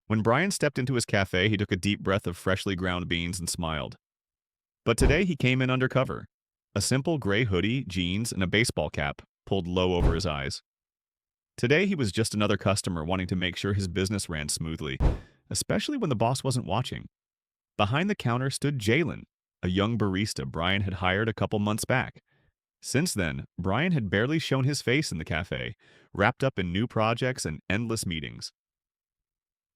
When Brian stepped into his cafe, he took a deep breath of freshly ground beans and smiled. But today he came in undercover. A simple gray hoodie, jeans, and a baseball cap pulled low over his eyes. Today he was just another customer wanting to make sure his business ran smoothly, especially when the boss wasn't watching. Behind the counter stood Jalen, a young barista Brian had hired a couple months back. Since then, Brian had barely shown his face in the cafe, wrapped up in new projects and endless meetings.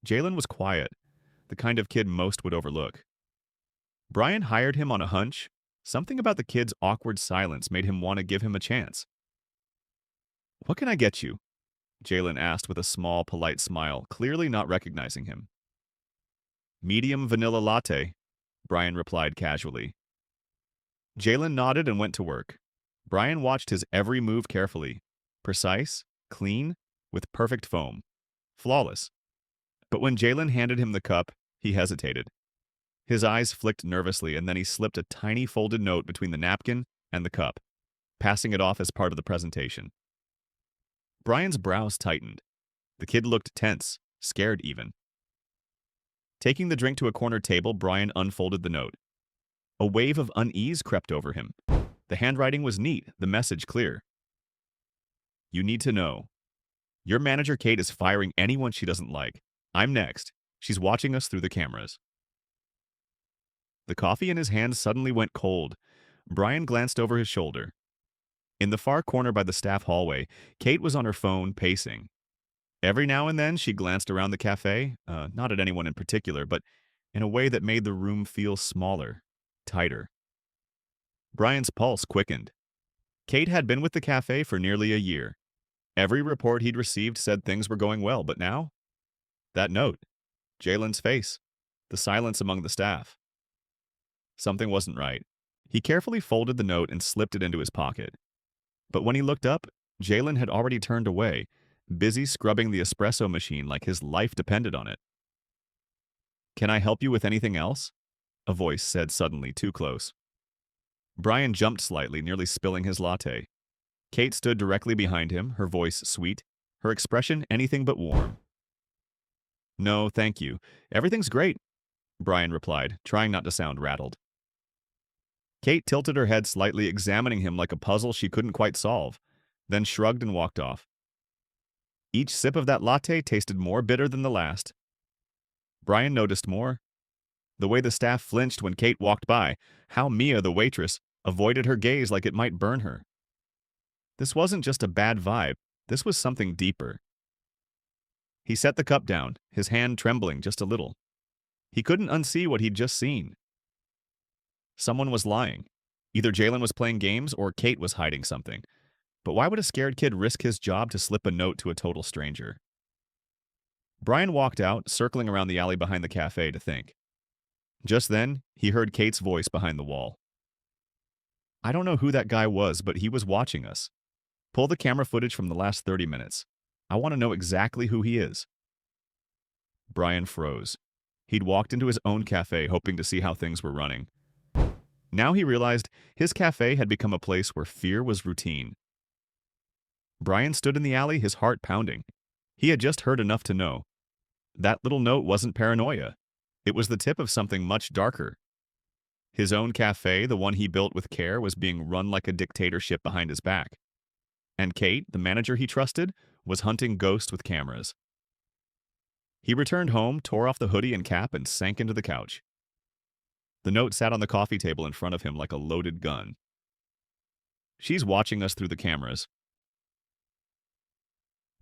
Jalen was quiet, the kind of kid most would overlook. Brian hired him on a hunch. Something about the kid's awkward silence made him want to give him a chance. "What can I get you?" Jalen asked with a small, polite smile, clearly not recognizing him. "Medium vanilla latte," Brian replied casually. Jalen nodded and went to work. Brian watched his every move carefully. Precise, clean, with perfect foam. Flawless. But when Jalen handed him the cup, he hesitated. His eyes flicked nervously, and then he slipped a tiny folded note between the napkin and the cup, passing it off as part of the presentation. Brian's brows tightened. The kid looked tense, scared even. Taking the drink to a corner table, Brian unfolded the note. A wave of unease crept over him. The handwriting was neat, the message clear. "You need to know. Your manager Kate is firing anyone she doesn't like. I'm next. She's watching us through the cameras." The coffee in his hand suddenly went cold. Brian glanced over his shoulder. In the far corner by the staff hallway, Kate was on her phone, pacing. Every now and then, she glanced around the cafe, not at anyone in particular, but in a way that made the room feel smaller, tighter. Brian's pulse quickened. Kate had been with the cafe for nearly a year. Every report he'd received said things were going well, but now? That note, Jalen's face, the silence among the staff. Something wasn't right. He carefully folded the note and slipped it into his pocket. But when he looked up, Jalen had already turned away, busy scrubbing the espresso machine like his life depended on it. "Can I help you with anything else?" a voice said suddenly, too close. Brian jumped slightly, nearly spilling his latte. Kate stood directly behind him, her voice sweet, her expression anything but warm. "No, thank you. Everything's great," Brian replied, trying not to sound rattled. Kate tilted her head slightly, examining him like a puzzle she couldn't quite solve, then shrugged and walked off. Each sip of that latte tasted more bitter than the last. Brian noticed more. The way the staff flinched when Kate walked by, how Mia, the waitress, avoided her gaze like it might burn her. This wasn't just a bad vibe, this was something deeper. He set the cup down, his hand trembling just a little. He couldn't unsee what he'd just seen. Someone was lying. Either Jalen was playing games or Kate was hiding something. But why would a scared kid risk his job to slip a note to a total stranger? Brian walked out, circling around the alley behind the cafe to think. Just then, he heard Kate's voice behind the wall. "I don't know who that guy was, but he was watching us. Pull the camera footage from the last 30 minutes. I want to know exactly who he is." Brian froze. He'd walked into his own cafe hoping to see how things were running. Now he realized his cafe had become a place where fear was routine. Brian stood in the alley, his heart pounding. He had just heard enough to know. That little note wasn't paranoia. It was the tip of something much darker. His own cafe, the one he built with care, was being run like a dictatorship behind his back. And Kate, the manager he trusted, was hunting ghosts with cameras. He returned home, tore off the hoodie and cap, and sank into the couch. The note sat on the coffee table in front of him like a loaded gun. "She's watching us through the cameras."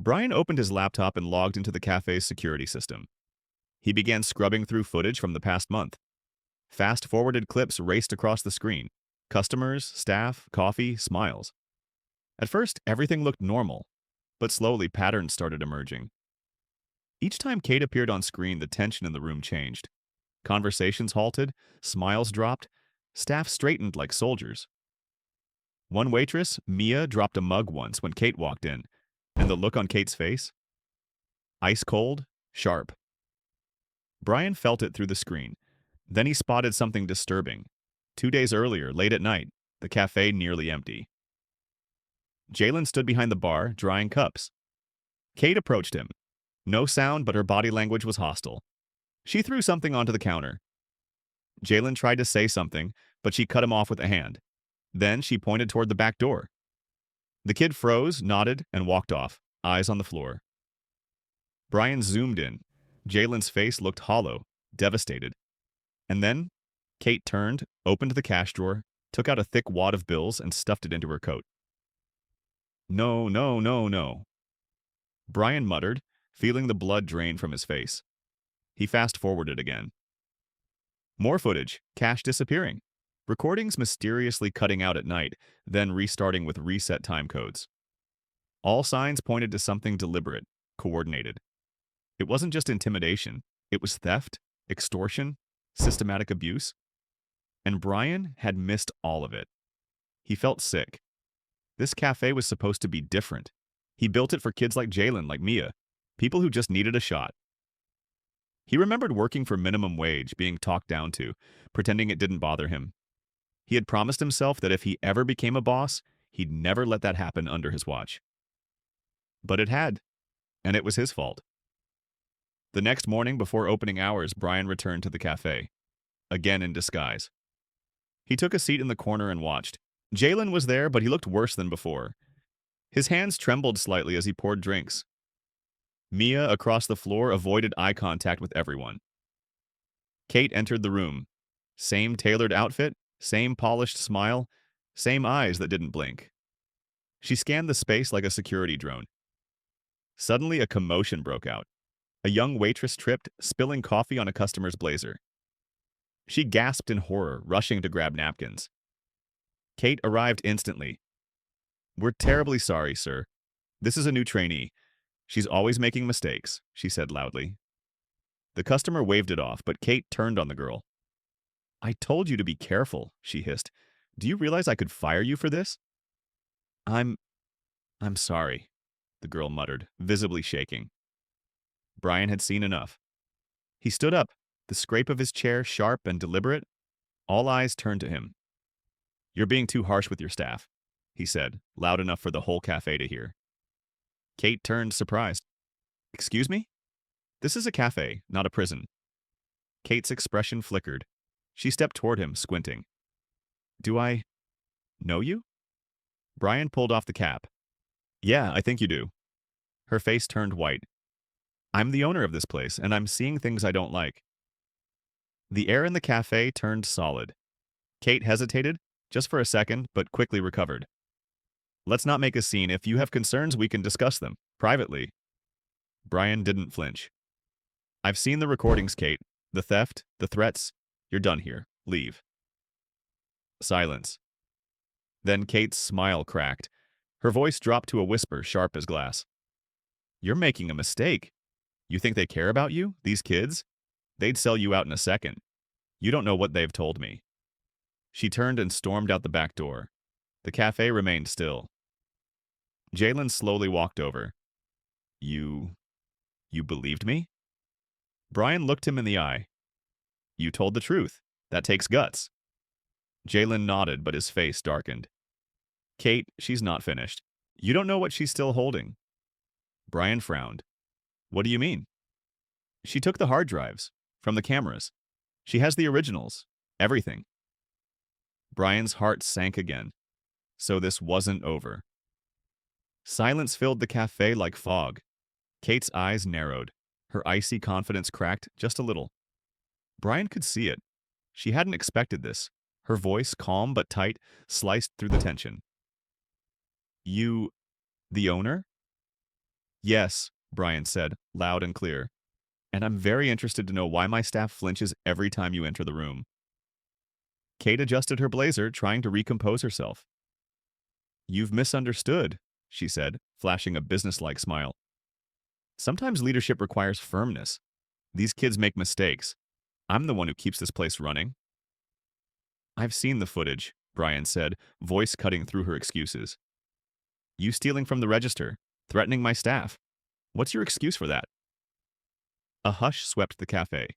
Brian opened his laptop and logged into the cafe's security system. He began scrubbing through footage from the past month. Fast-forwarded clips raced across the screen. Customers, staff, coffee, smiles. At first, everything looked normal, but slowly patterns started emerging. Each time Kate appeared on screen, the tension in the room changed. Conversations halted, smiles dropped, staff straightened like soldiers. One waitress, Mia, dropped a mug once when Kate walked in, and the look on Kate's face? Ice cold, sharp. Brian felt it through the screen. Then he spotted something disturbing. 2 days earlier, late at night, the cafe nearly empty. Jalen stood behind the bar, drying cups. Kate approached him. No sound, but her body language was hostile. She threw something onto the counter. Jalen tried to say something, but she cut him off with a hand. Then she pointed toward the back door. The kid froze, nodded, and walked off, eyes on the floor. Brian zoomed in. Jalen's face looked hollow, devastated. And then, Kate turned, opened the cash drawer, took out a thick wad of bills, and stuffed it into her coat. No, no, no, no. Brian muttered, feeling the blood drain from his face. He fast-forwarded again. More footage, cash disappearing. Recordings mysteriously cutting out at night, then restarting with reset time codes. All signs pointed to something deliberate, coordinated. It wasn't just intimidation. It was theft, extortion, systematic abuse. And Brian had missed all of it. He felt sick. This cafe was supposed to be different. He built it for kids like Jalen, like Mia, people who just needed a shot. He remembered working for minimum wage, being talked down to, pretending it didn't bother him. He had promised himself that if he ever became a boss, he'd never let that happen under his watch. But it had, and it was his fault. The next morning before opening hours, Brian returned to the cafe, again in disguise. He took a seat in the corner and watched. Jalen was there, but he looked worse than before. His hands trembled slightly as he poured drinks. Mia, across the floor, avoided eye contact with everyone. Kate entered the room. Same tailored outfit, same polished smile, same eyes that didn't blink. She scanned the space like a security drone. Suddenly, a commotion broke out. A young waitress tripped, spilling coffee on a customer's blazer. She gasped in horror, rushing to grab napkins. Kate arrived instantly. "We're terribly sorry, sir. This is a new trainee. She's always making mistakes," she said loudly. The customer waved it off, but Kate turned on the girl. "I told you to be careful," she hissed. "Do you realize I could fire you for this?" I'm sorry," the girl muttered, visibly shaking. Brian had seen enough. He stood up, the scrape of his chair sharp and deliberate. All eyes turned to him. "You're being too harsh with your staff," he said, loud enough for the whole cafe to hear. Kate turned, surprised. "Excuse me? This is a cafe, not a prison." Kate's expression flickered. She stepped toward him, squinting. "Do I know you?" Brian pulled off the cap. "Yeah, I think you do." Her face turned white. "I'm the owner of this place, and I'm seeing things I don't like." The air in the cafe turned solid. Kate hesitated, just for a second, but quickly recovered. "Let's not make a scene. If you have concerns, we can discuss them, privately." Brian didn't flinch. "I've seen the recordings, Kate. The theft, the threats. You're done here. Leave." Silence. Then Kate's smile cracked. Her voice dropped to a whisper, sharp as glass. "You're making a mistake. You think they care about you, these kids? They'd sell you out in a second. You don't know what they've told me." She turned and stormed out the back door. The cafe remained still. Jalen slowly walked over. You believed me?" Brian looked him in the eye. "You told the truth. That takes guts." Jalen nodded, but his face darkened. "Kate, she's not finished. You don't know what she's still holding." Brian frowned. "What do you mean?" "She took the hard drives, from the cameras. She has the originals. Everything." Brian's heart sank again. So this wasn't over. Silence filled the cafe like fog. Kate's eyes narrowed. Her icy confidence cracked just a little. Brian could see it. She hadn't expected this. Her voice, calm but tight, sliced through the tension. "You, the owner?" "Yes," Brian said, loud and clear. "And I'm very interested to know why my staff flinches every time you enter the room." Kate adjusted her blazer, trying to recompose herself. "You've misunderstood," she said, flashing a businesslike smile. "Sometimes leadership requires firmness. These kids make mistakes. I'm the one who keeps this place running." "I've seen the footage," Brian said, voice cutting through her excuses. "You stealing from the register, threatening my staff. What's your excuse for that?" A hush swept the cafe.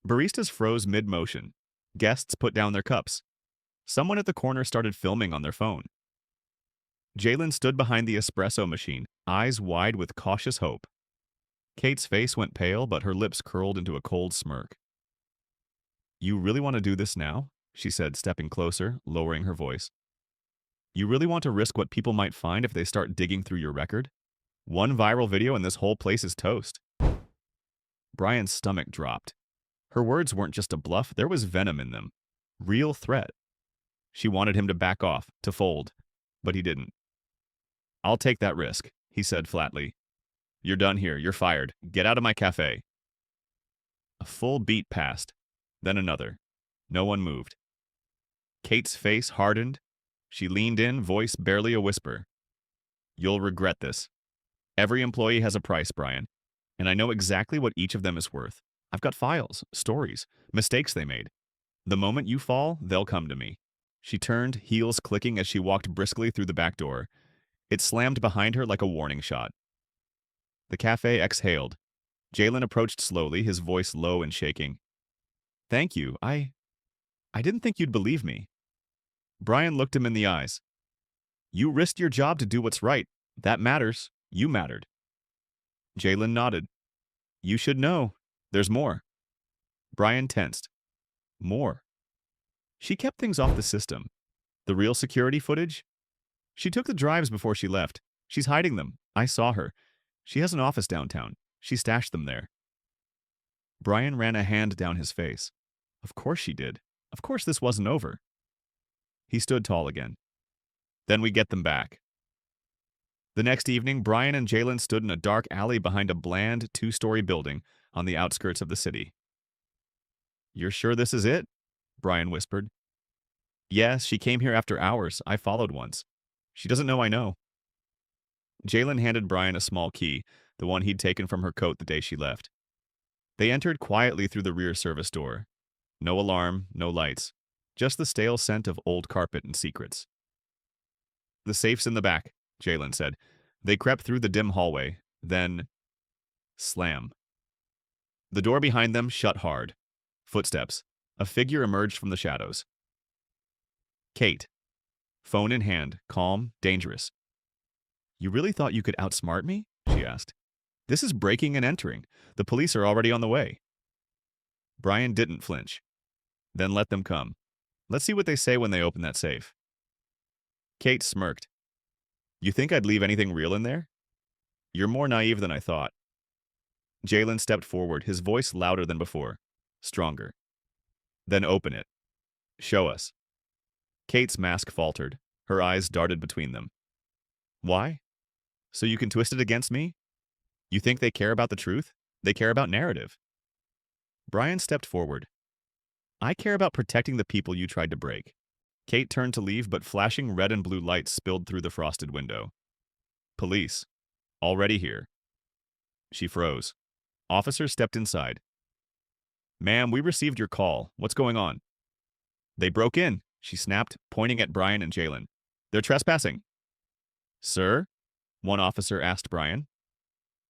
Baristas froze mid-motion. Guests put down their cups. Someone at the corner started filming on their phone. Jalen stood behind the espresso machine, eyes wide with cautious hope. Kate's face went pale, but her lips curled into a cold smirk. You really want to do this now? She said, stepping closer, lowering her voice. You really want to risk what people might find if they start digging through your record? One viral video and this whole place is toast. Brian's stomach dropped. Her words weren't just a bluff, there was venom in them. Real threat. She wanted him to back off, to fold, but he didn't. I'll take that risk, he said flatly. You're done here, you're fired. Get out of my cafe. A full beat passed, then another. No one moved. Kate's face hardened. She leaned in, voice barely a whisper. You'll regret this. Every employee has a price, Brian, and I know exactly what each of them is worth. I've got files, stories, mistakes they made. The moment you fall, they'll come to me. She turned, heels clicking as she walked briskly through the back door. It slammed behind her like a warning shot. The cafe exhaled. Jalen approached slowly, his voice low and shaking. Thank you. I didn't think you'd believe me. Brian looked him in the eyes. You risked your job to do what's right. That matters. You mattered. Jalen nodded. You should know. There's more. Brian tensed. More. She kept things off the system. The real security footage? She took the drives before she left. She's hiding them. I saw her. She has an office downtown. She stashed them there. Brian ran a hand down his face. Of course she did. Of course this wasn't over. He stood tall again. Then we get them back. The next evening, Brian and Jalen stood in a dark alley behind a bland, two-story building on the outskirts of the city. You're sure this is it? Brian whispered. Yes, she came here after hours. I followed once. She doesn't know I know. Jalen handed Brian a small key, the one he'd taken from her coat the day she left. They entered quietly through the rear service door. No alarm, no lights. Just the stale scent of old carpet and secrets. The safe's in the back, Jalen said. They crept through the dim hallway. Then, slam. The door behind them shut hard. Footsteps. A figure emerged from the shadows. Kate. Phone in hand, calm, dangerous. You really thought you could outsmart me? She asked. This is breaking and entering. The police are already on the way. Brian didn't flinch. Then let them come. Let's see what they say when they open that safe. Kate smirked. You think I'd leave anything real in there? You're more naive than I thought. Jalen stepped forward, his voice louder than before. Stronger. Then open it. Show us. Kate's mask faltered. Her eyes darted between them. Why? So you can twist it against me? You think they care about the truth? They care about narrative. Brian stepped forward. I care about protecting the people you tried to break. Kate turned to leave, but flashing red and blue lights spilled through the frosted window. Police. Already here. She froze. Officers stepped inside. Ma'am, we received your call. What's going on? They broke in, she snapped, pointing at Brian and Jalen. They're trespassing. Sir? One officer asked Brian.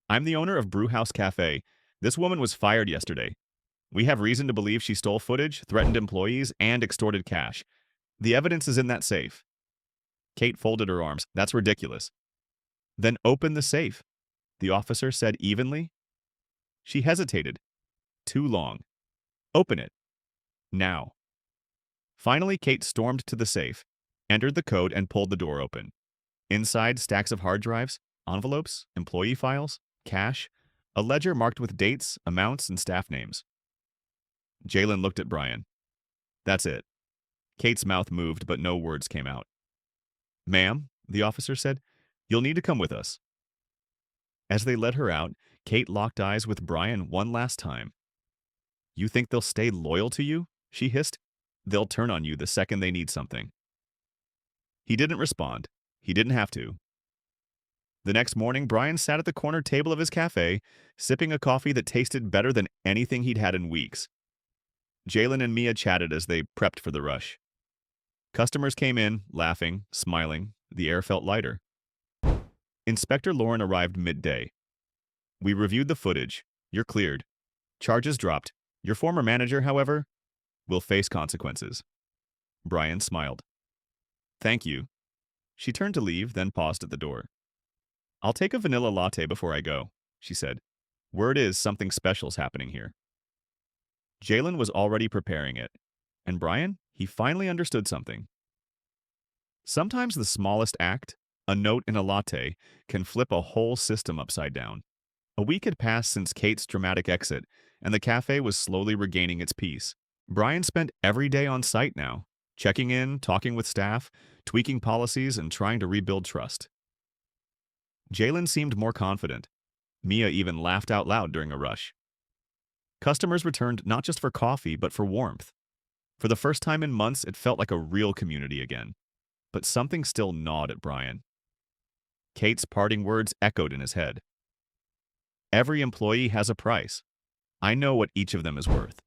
I'm the owner of Brewhouse Café. This woman was fired yesterday. We have reason to believe she stole footage, threatened employees, and extorted cash. The evidence is in that safe. Kate folded her arms. That's ridiculous. Then open the safe, the officer said evenly. She hesitated. Too long. Open it. Now. Finally, Kate stormed to the safe, entered the code, and pulled the door open. Inside, stacks of hard drives, envelopes, employee files, cash, a ledger marked with dates, amounts, and staff names. Jalen looked at Brian. That's it. Kate's mouth moved, but no words came out. Ma'am, the officer said, you'll need to come with us. As they led her out, Kate locked eyes with Brian one last time. You think they'll stay loyal to you? She hissed. They'll turn on you the second they need something. He didn't respond. He didn't have to. The next morning, Brian sat at the corner table of his cafe, sipping a coffee that tasted better than anything he'd had in weeks. Jalen and Mia chatted as they prepped for the rush. Customers came in, laughing, smiling. The air felt lighter. Inspector Lauren arrived midday. We reviewed the footage. You're cleared. Charges dropped. Your former manager, however, will face consequences. Brian smiled. Thank you. She turned to leave, then paused at the door. I'll take a vanilla latte before I go, she said. Word is something special's happening here. Jalen was already preparing it. And Brian, he finally understood something. Sometimes the smallest act, a note in a latte, can flip a whole system upside down. A week had passed since Kate's dramatic exit, and the cafe was slowly regaining its peace. Brian spent every day on site now, checking in, talking with staff, tweaking policies, and trying to rebuild trust. Jalen seemed more confident. Mia even laughed out loud during a rush. Customers returned not just for coffee, but for warmth. For the first time in months, it felt like a real community again. But something still gnawed at Brian. Kate's parting words echoed in his head. Every employee has a price. I know what each of them is worth.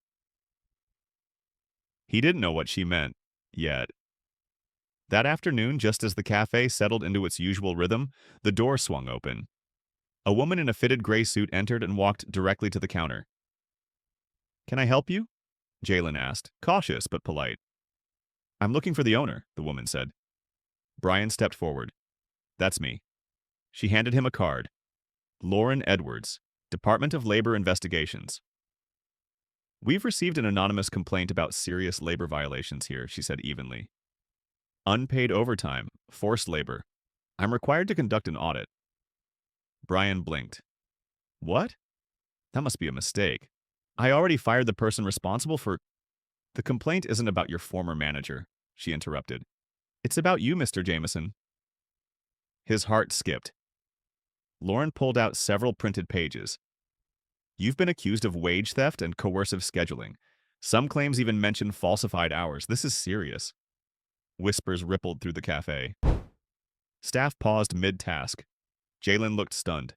He didn't know what she meant, yet. That afternoon, just as the cafe settled into its usual rhythm, the door swung open. A woman in a fitted gray suit entered and walked directly to the counter. "Can I help you?" Jalen asked, cautious but polite. "I'm looking for the owner," the woman said. Brian stepped forward. "That's me." She handed him a card. Lauren Edwards, Department of Labor Investigations. "We've received an anonymous complaint about serious labor violations here," she said evenly. "Unpaid overtime, forced labor. I'm required to conduct an audit." Brian blinked. "What? That must be a mistake. I already fired the person responsible for—" "The complaint isn't about your former manager," she interrupted. "It's about you, Mr. Jameson." His heart skipped. Lauren pulled out several printed pages. "You've been accused of wage theft and coercive scheduling. Some claims even mention falsified hours. This is serious." Whispers rippled through the cafe. Staff paused mid-task. Jalen looked stunned.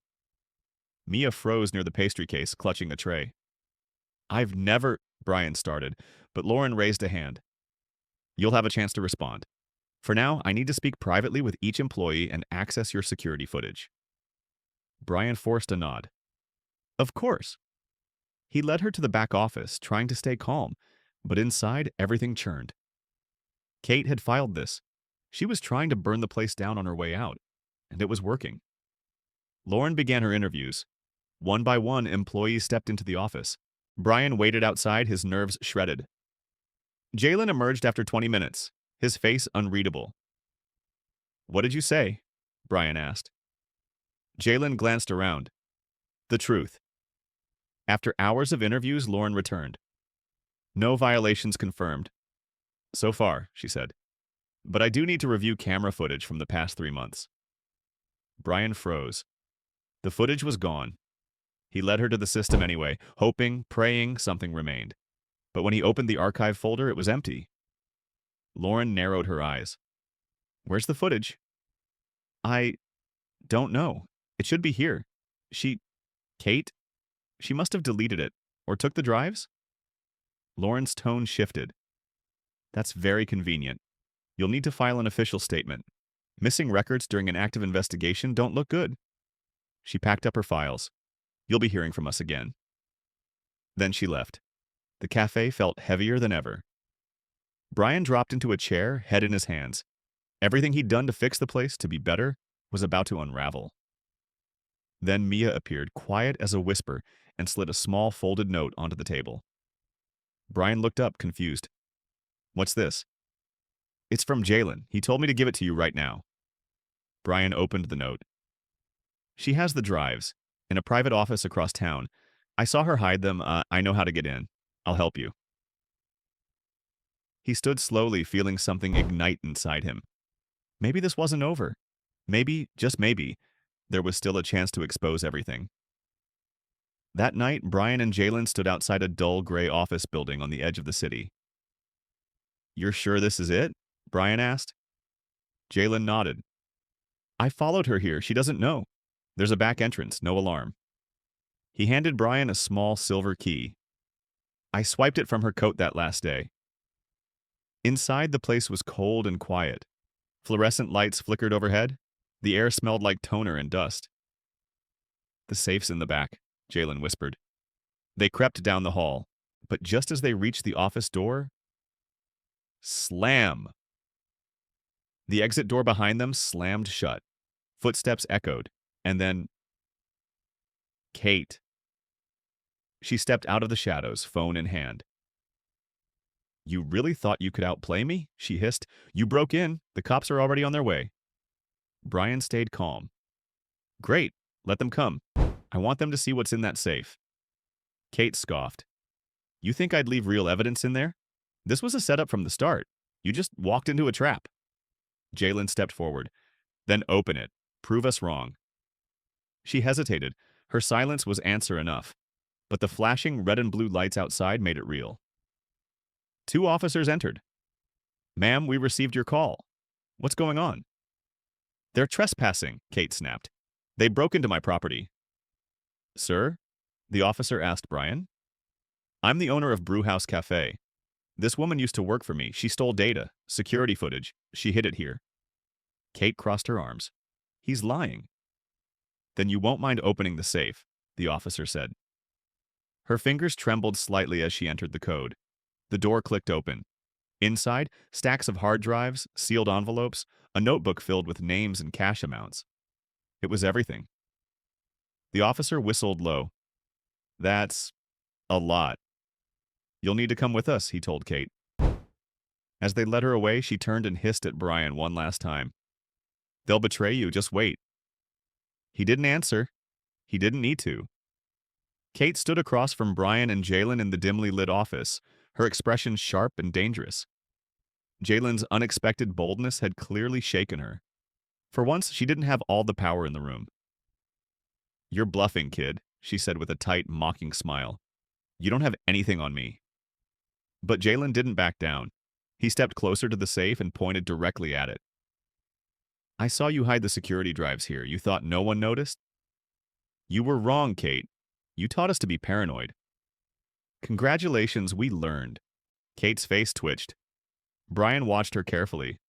Mia froze near the pastry case, clutching a tray. "I've never—" Brian started, but Lauren raised a hand. "You'll have a chance to respond. For now, I need to speak privately with each employee and access your security footage." Brian forced a nod. "Of course." He led her to the back office, trying to stay calm, but inside, everything churned. Kate had filed this. She was trying to burn the place down on her way out, and it was working. Lauren began her interviews. One by one, employees stepped into the office. Brian waited outside, his nerves shredded. Jalen emerged after 20 minutes, his face unreadable. "What did you say?" Brian asked. Jalen glanced around. "The truth." After hours of interviews, Lauren returned. "No violations confirmed." "So far," she said. "But I do need to review camera footage from the past 3 months." Brian froze. The footage was gone. He led her to the system anyway, hoping, praying something remained. But when he opened the archive folder, it was empty. Lauren narrowed her eyes. "Where's the footage?" "I don't know. It should be here. Kate? She must have deleted it, or took the drives?" Lauren's tone shifted. "That's very convenient. You'll need to file an official statement. Missing records during an active investigation don't look good." She packed up her files. "You'll be hearing from us again." Then she left. The cafe felt heavier than ever. Brian dropped into a chair, head in his hands. Everything he'd done to fix the place to be better was about to unravel. Then Mia appeared, quiet as a whisper, and slid a small folded note onto the table. Brian looked up, confused. "What's this?" "It's from Jalen. He told me to give it to you right now." Brian opened the note. "She has the drives, in a private office across town. I saw her hide them. I know how to get in. I'll help you." He stood slowly, feeling something ignite inside him. Maybe this wasn't over. Maybe, just maybe, there was still a chance to expose everything. That night, Brian and Jalen stood outside a dull gray office building on the edge of the city. "You're sure this is it?" Brian asked. Jalen nodded. "I followed her here. She doesn't know. There's a back entrance, no alarm." He handed Brian a small silver key. "I swiped it from her coat that last day." Inside, the place was cold and quiet. Fluorescent lights flickered overhead. The air smelled like toner and dust. "The safe's in the back," Jalen whispered. They crept down the hall, but just as they reached the office door, slam! The exit door behind them slammed shut. Footsteps echoed, and then Kate. She stepped out of the shadows, phone in hand. "You really thought you could outplay me?" she hissed. "You broke in. The cops are already on their way." Brian stayed calm. "Great. Let them come. I want them to see what's in that safe." Kate scoffed. "You think I'd leave real evidence in there? This was a setup from the start. You just walked into a trap." Jalen stepped forward. "Then open it. Prove us wrong." She hesitated. Her silence was answer enough. But the flashing red and blue lights outside made it real. 2 officers entered. "Ma'am, we received your call. What's going on?" "They're trespassing," Kate snapped. "They broke into my property." "Sir?" the officer asked Brian. "I'm the owner of Brewhouse Café. This woman used to work for me. She stole data, security footage. She hid it here." Kate crossed her arms. "He's lying." "Then you won't mind opening the safe," the officer said. Her fingers trembled slightly as she entered the code. The door clicked open. Inside, stacks of hard drives, sealed envelopes, a notebook filled with names and cash amounts. It was everything. The officer whistled low. "That's a lot. You'll need to come with us," he told Kate. As they led her away, she turned and hissed at Brian one last time. "They'll betray you, just wait." He didn't answer. He didn't need to. Kate stood across from Brian and Jalen in the dimly lit office, her expression sharp and dangerous. Jalen's unexpected boldness had clearly shaken her. For once, she didn't have all the power in the room. "You're bluffing, kid," she said with a tight, mocking smile. "You don't have anything on me." But Jalen didn't back down. He stepped closer to the safe and pointed directly at it. "I saw you hide the security drives here. You thought no one noticed?" "You were wrong, Kate. You taught us to be paranoid." "Congratulations, we learned." Kate's face twitched. Brian watched her carefully.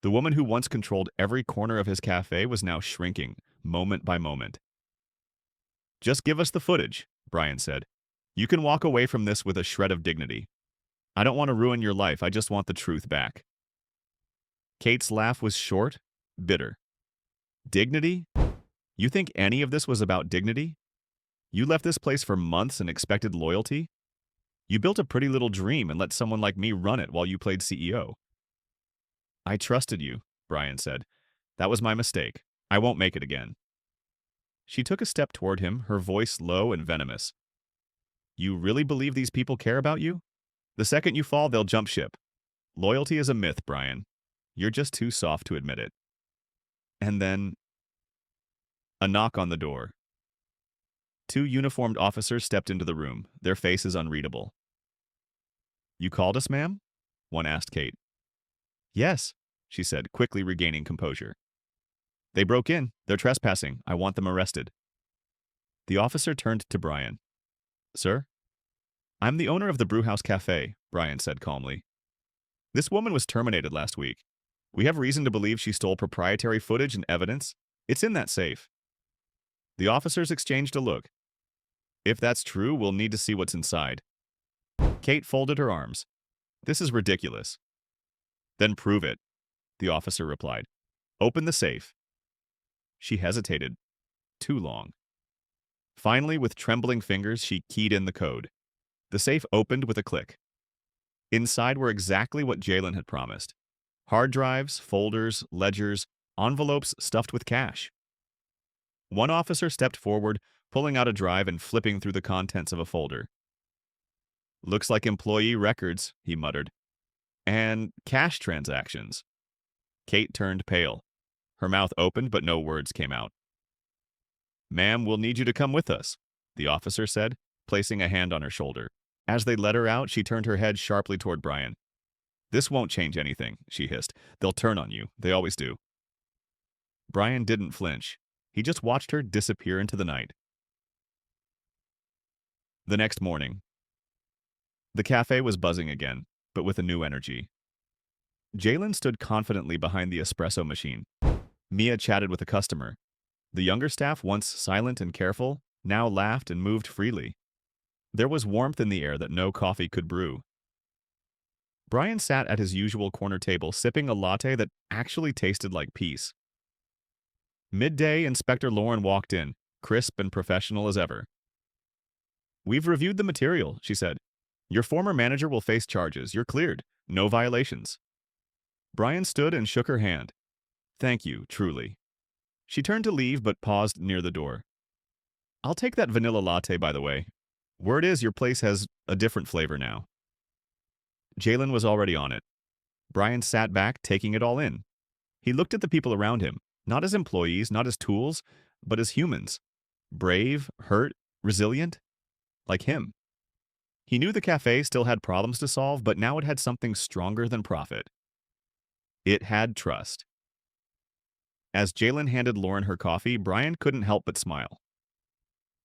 The woman who once controlled every corner of his cafe was now shrinking, moment by moment. "Just give us the footage," Brian said. "You can walk away from this with a shred of dignity. I don't want to ruin your life, I just want the truth back." Kate's laugh was short, bitter. "Dignity? You think any of this was about dignity? You left this place for months and expected loyalty? You built a pretty little dream and let someone like me run it while you played CEO." "I trusted you," Brian said. "That was my mistake. I won't make it again." She took a step toward him, her voice low and venomous. "You really believe these people care about you? The second you fall, they'll jump ship. Loyalty is a myth, Brian. You're just too soft to admit it." And then a knock on the door. 2 uniformed officers stepped into the room, their faces unreadable. "You called us, ma'am?" one asked Kate. "Yes," she said, quickly regaining composure. "They broke in. They're trespassing. I want them arrested." The officer turned to Brian. "Sir?" "I'm the owner of the Brewhouse Café," Brian said calmly. "This woman was terminated last week. We have reason to believe she stole proprietary footage and evidence. It's in that safe." The officers exchanged a look. "If that's true, we'll need to see what's inside." Kate folded her arms. "This is ridiculous." "Then prove it," the officer replied. "Open the safe." She hesitated. Too long. Finally, with trembling fingers, she keyed in the code. The safe opened with a click. Inside were exactly what Jalen had promised. Hard drives, folders, ledgers, envelopes stuffed with cash. One officer stepped forward, pulling out a drive and flipping through the contents of a folder. "Looks like employee records," he muttered. "And cash transactions." Kate turned pale. Her mouth opened, but no words came out. "Ma'am, we'll need you to come with us," the officer said, placing a hand on her shoulder. As they led her out, she turned her head sharply toward Brian. "This won't change anything," she hissed. "They'll turn on you. They always do." Brian didn't flinch. He just watched her disappear into the night. The next morning. The cafe was buzzing again, but with a new energy. Jalen stood confidently behind the espresso machine. Mia chatted with a customer. The younger staff, once silent and careful, now laughed and moved freely. There was warmth in the air that no coffee could brew. Brian sat at his usual corner table, sipping a latte that actually tasted like peace. Midday, Inspector Lauren walked in, crisp and professional as ever. We've reviewed the material, she said. Your former manager will face charges. You're cleared. No violations. Brian stood and shook her hand. Thank you, truly. She turned to leave but paused near the door. I'll take that vanilla latte, by the way. Word is your place has a different flavor now. Jalen was already on it. Brian sat back, taking it all in. He looked at the people around him, not as employees, not as tools, but as humans. Brave, hurt, resilient, like him. He knew the cafe still had problems to solve, but now it had something stronger than profit. It had trust. As Jalen handed Lauren her coffee, Brian couldn't help but smile.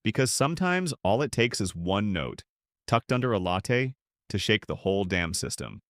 Because sometimes all it takes is one note, tucked under a latte, to shake the whole damn system.